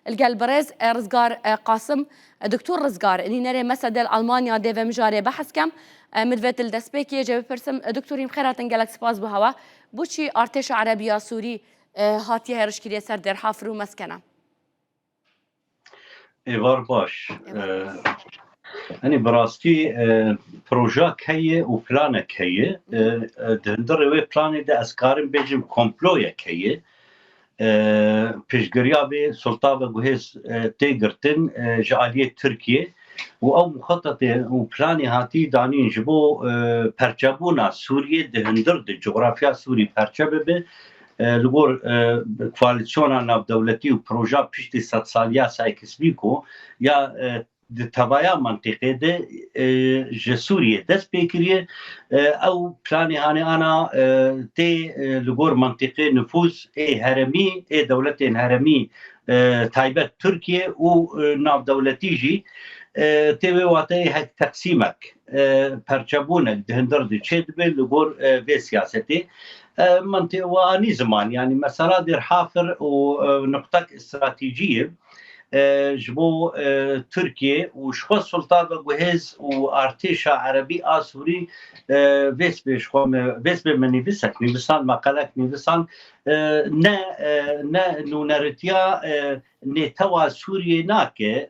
الجالبرز رزقار قاسم دكتور رزقار إني نرى مسألة ألمانيا ديفا مجاري بحث كم مدفت الدسبيكي جاب برسم دكتورين خيرات انجلك سباس بهوا بوشي ارتش عربية سوري هاتي هرش كريه سر در حافر ومسكنه ايوار باش أنا براستي بروجاك هي وبلانك هي دندر وي بلاني ده أسكارم بيجم كومبلويك هي بيشجريابي سلطة جهاز تيجرتن جالية تركيا و مخططه وبلاني هاتي دانين جبو پرچبونا سوریه دهندر ده جغرافیا سوری پرچبه به لگور کوالیسیونا ناو دولتی و پروژه پیشتی 100 سالیا سایکسبی کو یا د تبایا منطقه ده جسوریه دست بکریه او پلانی هانه انا تی لگور منطقه نفوذ هرمی دولت هرمی تایبت ترکیه و ناو دولتی جی تیوی واتی هک تقسیمک پرچبونک دهندر دی چه دبی لگور به سیاستی منطقه و آنی زمان يعني مثلا در حافر و نقطة استراتيجية جبو تركيا وشخص سلطان بجهز وارتيشا عربي آسوري بس من نفسك نفسان مقالك نفسان نا نونرتيا نتوا سوريا ناكي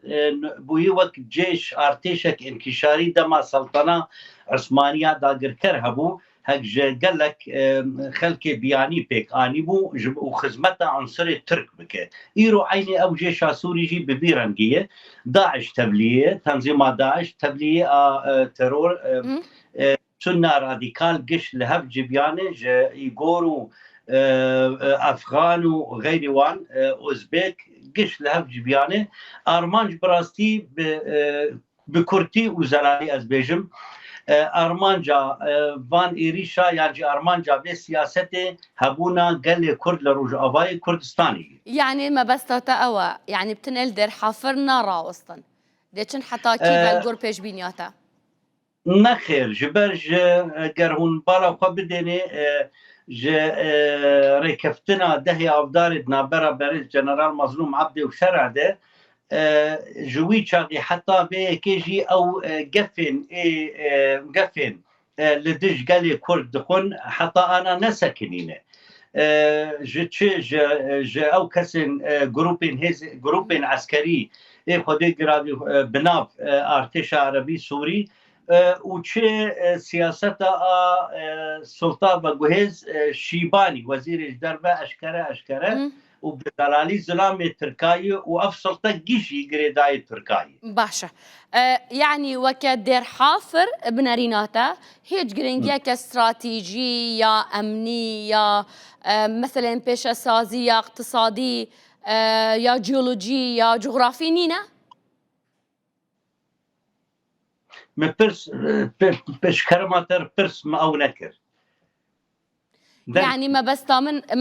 بوي وقت جيش ارتيشك انكشاري دما سلطنة عثمانية داگر كرهبو هك قال لك خلك بياني بيك اني بو وخدمتها عنصر ترك بك يرو عيني او جيش سوري جي ببيرنجيه داعش تبليه تنظيم داعش تبليه ترور سنة راديكال قش لهف جبيانه يقولوا افغان وغير وان اوزبك قش لهف جبيانه ارمانج براستي بكرتي وزلالي ازبيجم ارمانجا وان ایریشا يعني ارمانجا به سیاست هبونا قال كرد لروج اباي كردستاني يعني ما بس تقوى يعني بتنقل در حفرنا راوستن ديشن حتى كيف الجور بيش بينياتا نخير جبرج قرهون بالا وقبدني ج ريكفتنا دهي افداردنا برابر جنرال مظلوم عبدي وشرع ده جوي شاقي حتى بكيجي او قفن قفن لدج قالي كرد دخون حتى انا نسكنينه ج او كسن جروبين عسكري خدي قرابي بناف ارتش عربي سوري وچه سياستا سلطان بجهز شيباني وزير الدربه اشكره وبدلالي زلامي تركاي وافصل تجيشي قريداي تركاي باشا يعني وكدير حافر بناريناتا هيج جرينجيا كاستراتيجية أمنية مثلا بيشة سازية اقتصادي يا جيولوجي يا جغرافي نينا ما بس كرماتر برس ما او نكر يعني ما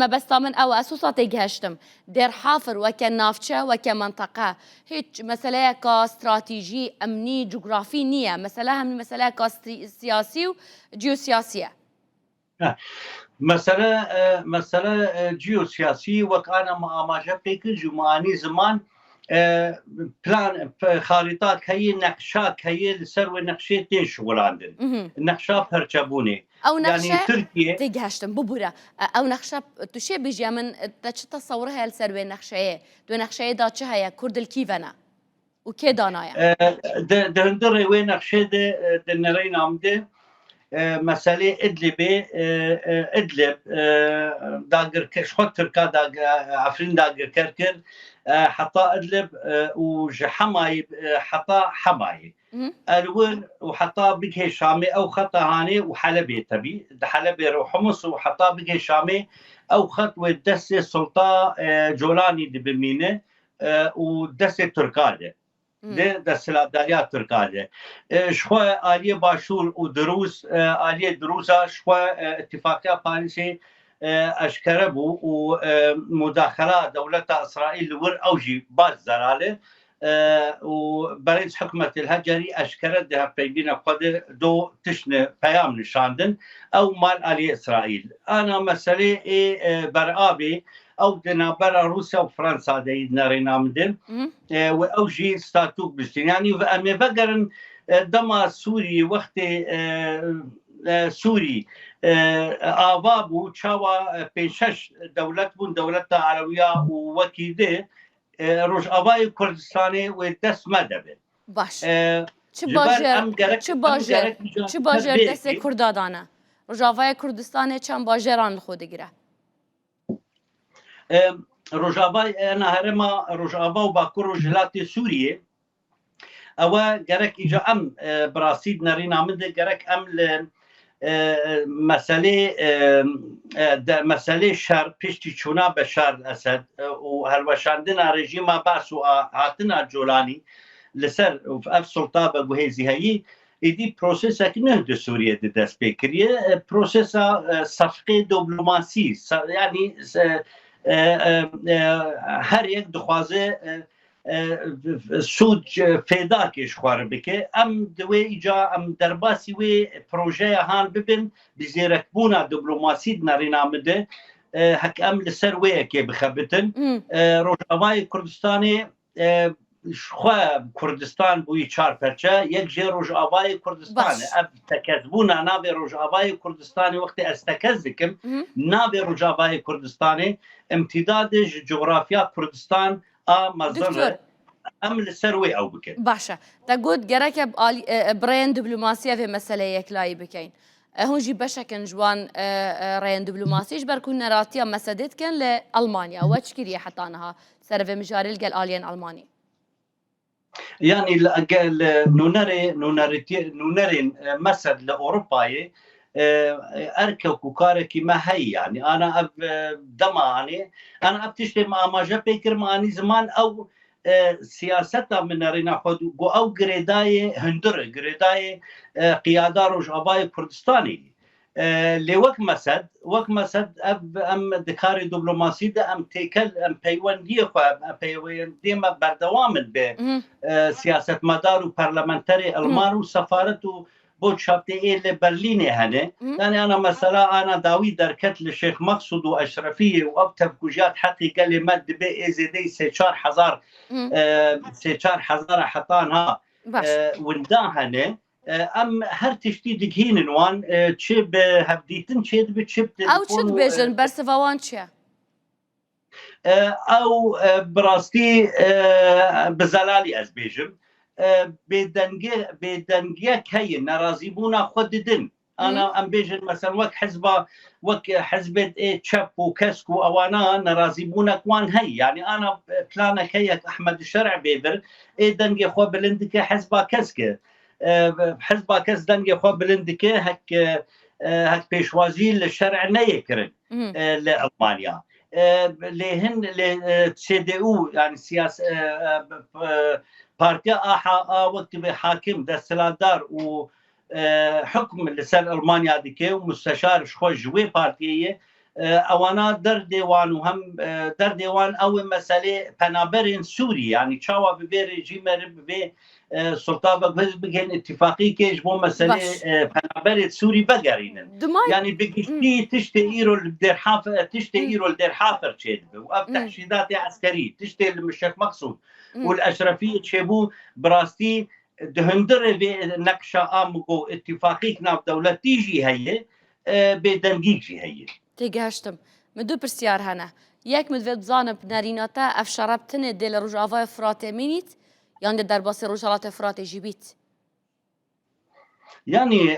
بس طامن او اساسا تيجهشتم دير حافر وكنافشه وكمنطقه هيك مساله كاستراتيجي امني جغرافي نيه مساله كسياسي وجيوسياسيه مساله جيوسياسي وكان ما جابك جماني زمان بلان خارطات هي نقشات هي لسر نقشتين شغل عندنا نقشات هرشبوني او نقشه يعني تركيا تيجهشتم ببورا او نقشه تشي بيجي من تصورها لسر نقشه دو نقشه دا چه هيا كرد الكيفنا وكي دانايا ده هندر وين نقشه ده نرين عمده مساله ادلب داگر كش خود تركا داگر عفرين داگر كركر حتى ادلب وجحماي حتى حماي الون وحتى بقى شامي او خط هاني وحلبي تبي حلبي وحمص وحتى بقى شامي او خط ودس سلطه جولاني دي بمينه ودس تركاده ده سلاداليات تركاده شوى آلية باشور ودروس آلية دروسة شوى اتفاقية باريسي اشكربو ومداخلة دولة اسرائيل ور اوجي باز زراله وبرئيس حكومة الهجري اشكرت ده بيبين قدر دو تشن بيام نشاندن او مال آلية اسرائيل انا مسألة برقابي او دنابرا روسيا وفرنسا دي نارينا مدن او جي ستاتوك بستين يعني امي فقرن دما سوري وقت سوري آبابو چاوا پیشش دولت بون دولت عربیه و وکیده روش آبای کردستانی و دست مدبه باش چه باجر دست کردادانه روجاوای کردستان چند باجران خود گیره روجاوای انا هرما روجاوا و باکور روجلات سوریه او گرک ایجا ام براسید نرین آمده گرک ام مسئله شر پشتی چونا به شر اسد و هلوشاندن رژیم باس و هاتنا جولانی لسر اف سلطه به گوهیزی هایی ایدی پروسس اکنه ده سوریه ده دست بکریه پروسس صفقه دیپلماسی یعنی هر یک دخوازه سود فیدا کش خواره بکه ام دوی ایجا ام درباسی وی پروژه هان ببین بزیرکبونا دیپلماسی نرین آمده هک ام لسر وی که بخبتن روجاوای کردستانی خواه کردستان بوی چار پرچه یک جه روجاوای کردستانی اب تکذبونا ناوی روجاوای کردستانی وقتی استکز دکم ناوی روجاوای کردستانی امتداد جغرافیا کردستان دكتور ام لسروي او بكين باشا تقول جراك برين دبلوماسيه في مساله يكلاي بكين هون جي بشكن جوان رين دبلوماسي جبر كنا راتيا مسدت كان لالمانيا وتشكيري حتى انها سرفي مجاري القال الين الماني يعني نونرين مسد لاوروباي اركب كوكاركي ما هي يعني انا اب دماني انا ابتشتي مع ما جابيكر ماني زمان او سياستا من رينا خود او غريداي هندر غريداي قياده روجاباي كردستاني لوك مسد اب ام دكاري دبلوماسي ده ام تيكل ام بيوندي بيوندي ما بردوام به سياسه مدار وبرلمانتري المان وسفارت بود شابته ایل برلین هنه يعني انا مثلا انا داوي دركت للشيخ مقصود واشرفيه وابتب كوجات حقي قال لي مد بي ازدي سيشار حزار حطانها ونداهنه ام هر تشتي دقهين وان تشيب هبديتن تشيد بتشيب او تشد بيجن برسفوان تشيا او براستي بزلالي از بيجم بدنگیه که ناراضی بونا خود دن انا ام بیجن مثلا وک حزب چپ و کسک و اوانا ناراضی بونا کوان هی يعني انا پلانا که احمد الشرع بیبر دنگی خو بلند که حزب کسک دنگی خو بلند که هک پیشوازی للشرع نیکرن لالمانیا لهن لCDU يعني سياسه بارتيا آحا وقت بحاكم دستلادار وحكم لسر ألمانيا ديكي ومستشار شخوش جوي بارتية اوانا در ديوان وهم در ديوان او مسألة بنابرين سوري يعني تشاوا ببي رجيم ببي سلطة بقين اتفاقي كيش بو مسألة بنابرين سوري بقرين يعني بقشتي تشتئيرو الدير حافر تشيد واب تحشيدات عسكري تشتئ المشيخ مقصود والاشرفيه تشبو براستي دهندر نقشه امغو اتفاقي ناف دولت تيجي هي بدنگيك جي هي تيگهشتم مدو برسيار هنا يك مدويت بزانب ناريناتا اف شربتن دل رجاوای فرات مينيت يعني در باس رجالات فرات جيبيت يعني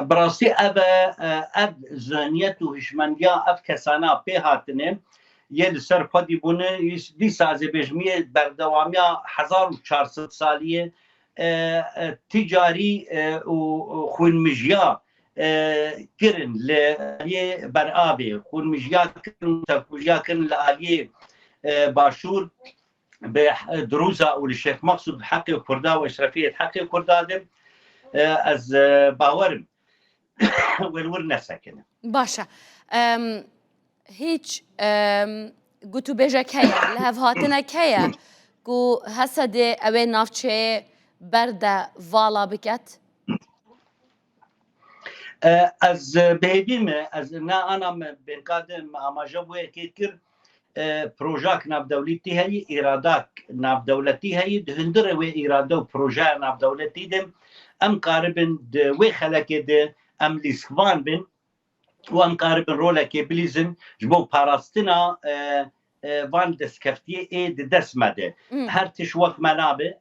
براستي اب زانيت و هشمنديا اف كسانا بهاتنه یه سر خودی بونه دی سازه بجمیه بردوامیا 1400 سالیه تجاری و خون مجیا کرن لیه برآبی خون مجیا کرن تفوجیا کرن لآلیه باشور به دروزا و لشیخ مقصود حق کردا و اشرفیت حق کردا دم از باورم والور نسکنه باشا هیچ گوتو بیجه کیا لحف هاتنه کیا گو هسده اوه نافچه برده والا بکت از بهدیم از نه انا بنقادم اما جبوه که کر پروژاک نابدولتی هی ایراداک نابدولتی هی دهندر و ایراده و پروژه نابدولتی دم ام قاربن و خلک ده ام لیسکوان بن و ام قاربن رولا که بلیزن جبو پاراستنا وان دستکفتیه اید دست مده هر تش وقت منابه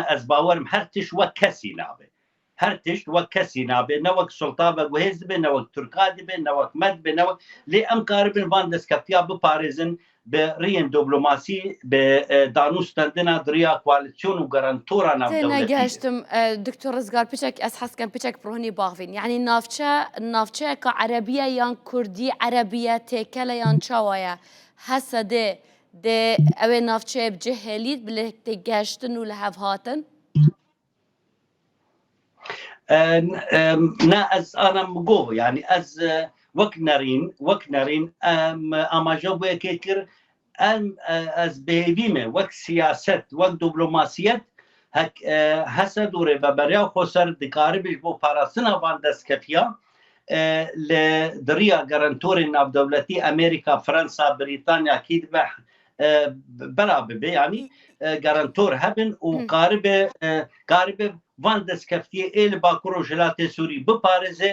از باورم هر تش وقت کسی نابه هر تشت وەک کەسی نابێ نەوەک سڵتا بە گوهێز بێ نەوەک تورکا دەبێ نەوەک مەد بێ نەوەک لێ ئەم کاربن وان دەستکەفتیا بپارێزن بە ڕیەن دیبلۆماسی بە دانوستاندنا دریا کوالسیۆن و گەرانتۆرا ناودەوڵەتی گەشتم دکتۆر ڕزگار پچێک ئەس حەزکەم پچێک پڕۆنی باغڤین یعنی ناوچەیەکە عەرەبیە یان کوردی عەرەبیە تێکەلە یان چاوایە هەسە دێ ئەوێ ناوچەیە بجێهێلیت بلێ تێگەشتن و لە هەڤهاتن نا از انا مگو يعني وەک نەرین ئاماژە بۆیە کێکر ئەس بهێویمێ وەک سیاست وەک دیبلۆماسیەت هەسە دوورێ بە بەریا خۆسەر دکاربش بۆ پاراستنا وان دەستکەفیا لە دریا گەرانتۆری ناودەوڵەتی ئەمریکا فەرەنسا بریتانیا کیت بە بەرا ببێ ینی گەرانتۆر هەبن و قاربێ وان دەستکەفتیە ئێ لە باکوور و ژێلاتێ سووری بپارێزێ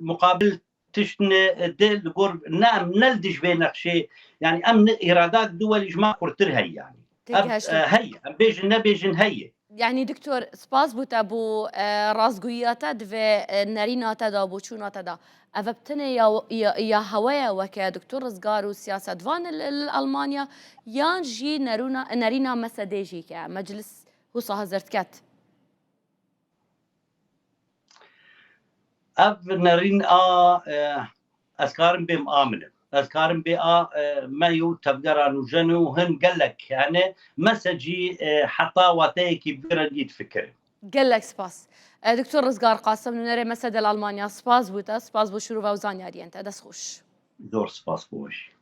مقابل تشتن دل گور نام نلدش بين نقشي يعني امن ارادات دول اجماع قرتر هي يعني هي بيجن نبيجن هي يعني دكتور سپاس بوتا بو رازگویاتا دوی نریناتا دا بو چوناتا دا افبتنه یا هوایا وکا دكتور رزگار و سیاستوان الالمانيا یان جی نرینا مسده جی که مجلس هو هزرت کت اف نرين اسكارم بهم امنه اسكارم بي ما يو تبقران وجنو هن قال لك يعني مسجي حطا واتي كبيره يتفكر قال لك سباس دكتور رزقار قاسم نري مسد الالمانيا سباس بوتا سباس بو شروع وزان ياري انت دس خوش دور سباس بوش